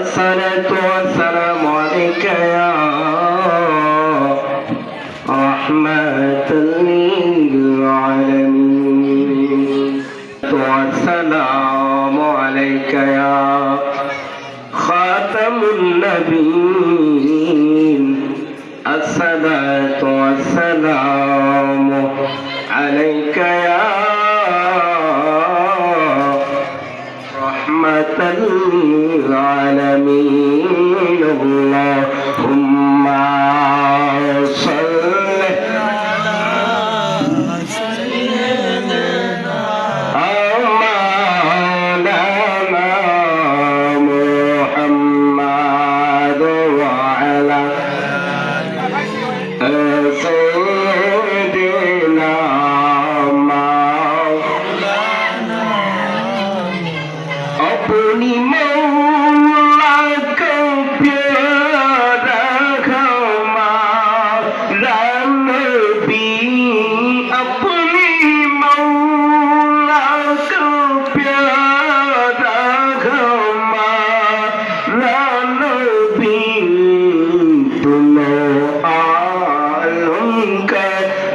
الصلاة والسلام عليك يا رحمة للعالمين والسلام عليك يا خاتم النبيين الصلاة والسلام عليك يا رحمة للعالمين اللهم صل على سيدنا مولانا محمد وعلى سيدنا अपनी मौला को प्यारा हमारा नबी अपनी मौला को प्यारा हमारा नबी दोनों आलम का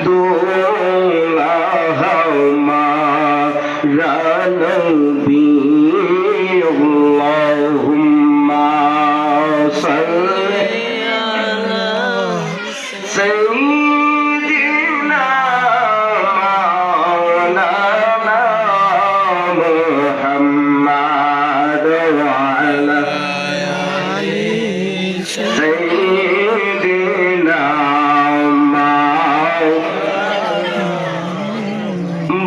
दूल्हा हमारा नबी اللهم صل على سيدنا مولانا محمد وعلى سيدنا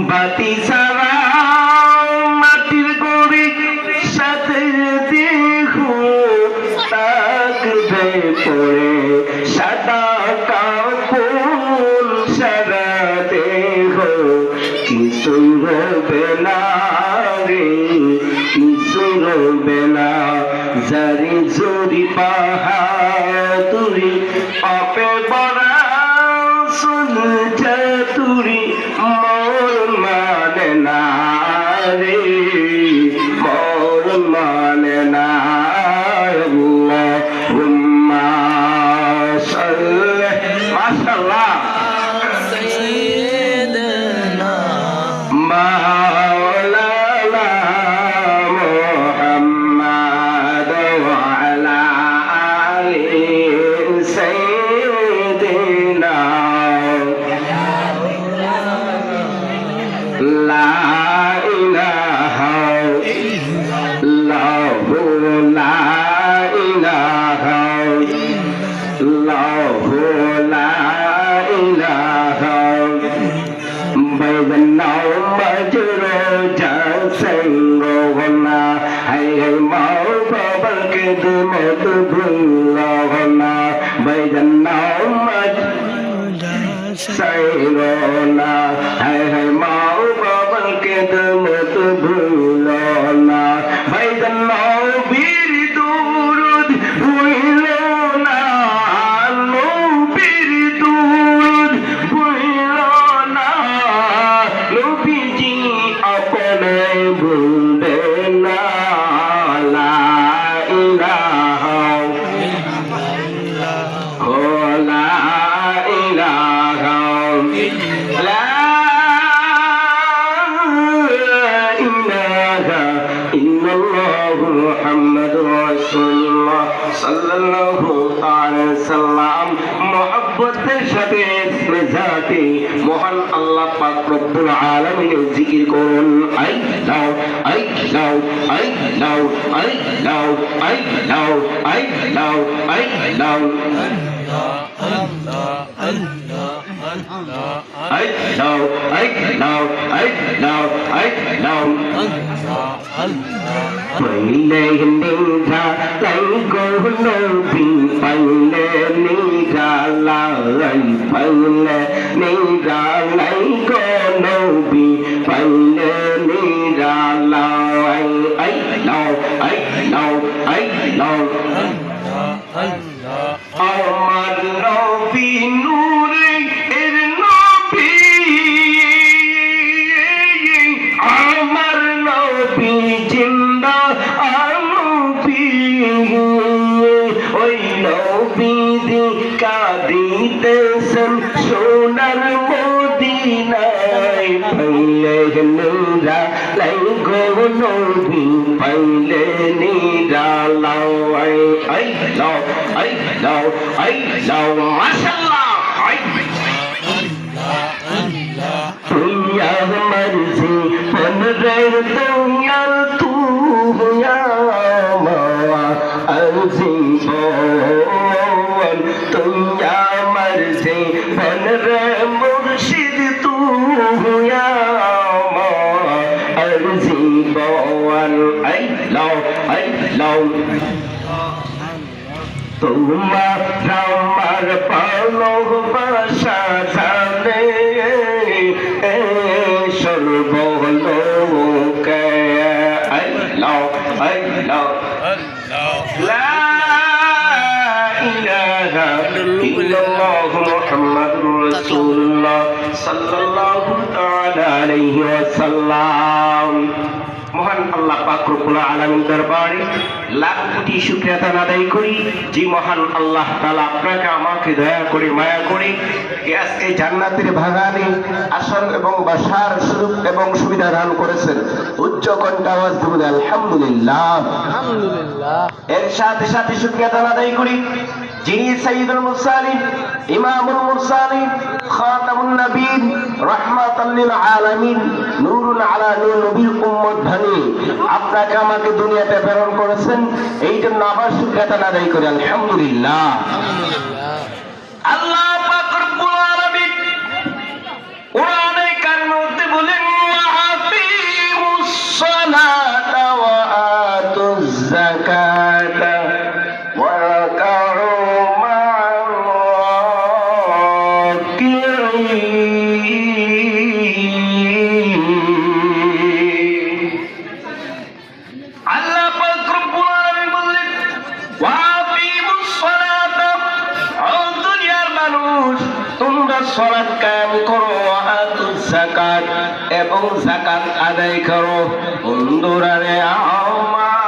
বাতি সারা মাটির গড়ি সাথে দেখো তাকবে পড়ে সাদা কাপড় সারা দেখো কিছুই হবে না রে কিছুই হবে না জারি জরি বাহাদুরি অপে বড়া শুন চাতুরি মোর মানে না রে মোর মানে না আল্লাহুম্মা সাল্লি মাশাআল্লাহ সাইয়্যিদানা মাওলানা মুহাম্মদ ওয়া আলা আলি সাইয়্যিদিনা লা ইলাহা ইল্লাল্লাহু লা ইলাহা ইল্লাল্লাহু লা ইলাহা বাইনাও মাজরো জাসঙ্গনা হায় হায় মাও বাবার কে মত ভুলনা বাইনাও মাজরো জাসঙ্গনা হায় হায় মাও বাবার কে মত ভুলনা বাইনাও বীর দুরুদ ভুল না নবীর দুরুদ ভুল না নবীজি আপনে ভুলবে না লা ইলাহা ইল্লাল্লাহ লা ইলাহা লা ইলাহা ইল্লাল্লাহ মুহাম্মাদুর রাসূলুল্লাহ সাল্লাল্লাহু আলাইহি সাল্লাম মুহাব্বতের সাথে ইসমে জাতি মহান আল্লাহ পাক রব্বুল আলামিনের জিকির করুন আই লাও আই লাও আই লাও আই লাও আই লাও আই লাও আই লাও I know, I know, I know, I know. Paile ninja, lai go no pi. Paile ninja, lai. Paile ninja, lai go no pi. Paile ninja, lai. I know, I know, I know. আমার নবী নূরে এর নবী আমার নবী জিন্দা আর নবী নবী পাইলে নিরালাও আই লাও মাশাআল্লাহ তুই আমার জীবন রে দয়াল তুই আমার জীবন তুই আমার জীবন রে মুর্শিদ তুই আমার জীবন আই লাও তোমার আমার ভালোবাসা জানে সর্বলোকে আল্লাহ লা ইলাহা ইল্লাল্লাহ মুহাম্মাদুর রাসূলুল্লাহ সাল্লাল্লাহু তাআলা আলাইহি ওয়াসাল্লাম। মহান আল্লাহ পাক রব্বুল আলামিন দরবারে লাখ কোটি শুকরিয়া আদায় করি যে মহান আল্লাহ তাআলা আপনাকে আমাকে দয়া করে মায়া করে আজকে জান্নাতের বাগানে আসন এবং বসার সুযোগ এবং সুবিধা দান করেছেন। উচ্চ কণ্ঠে আওয়াজ দিয়ে আলহামদুলিল্লাহ। এর সাথে সাথে শুকরিয়া আদায় করি যিনি সাইয়্যিদুল মুরসালিন ইমামুল মুরসালিন খাতামুন নবীন রাহমাতাল লিল আলামিন নূরুন আলা নূর নবীর উম্মত ভানি আপনাকে আমাকে দুনিয়াতে প্রেরণ করেছেন, এই জন্য আবার শুকরিয়া আদায় করি আলহামদুলিল্লাহ। আল্লাহ পাক রব্বুল আলামিন কোরআনে কারিমে বলেন ওয়াকিমুস সালাতা ওয়া আতুজ যাকাতা ওয়া রাকাউ মা'আর রাকিঈন। আল্লাহ পাক রব্বুল আলামিন বললেন ওয়াকিমুস সালাতা, ও দুনিয়ার মানুষ তোমরা সালাত কায়েম করো, আতুজ যাকাত এবং যাকাত আদায় করো। বন্ধুরা রে আমার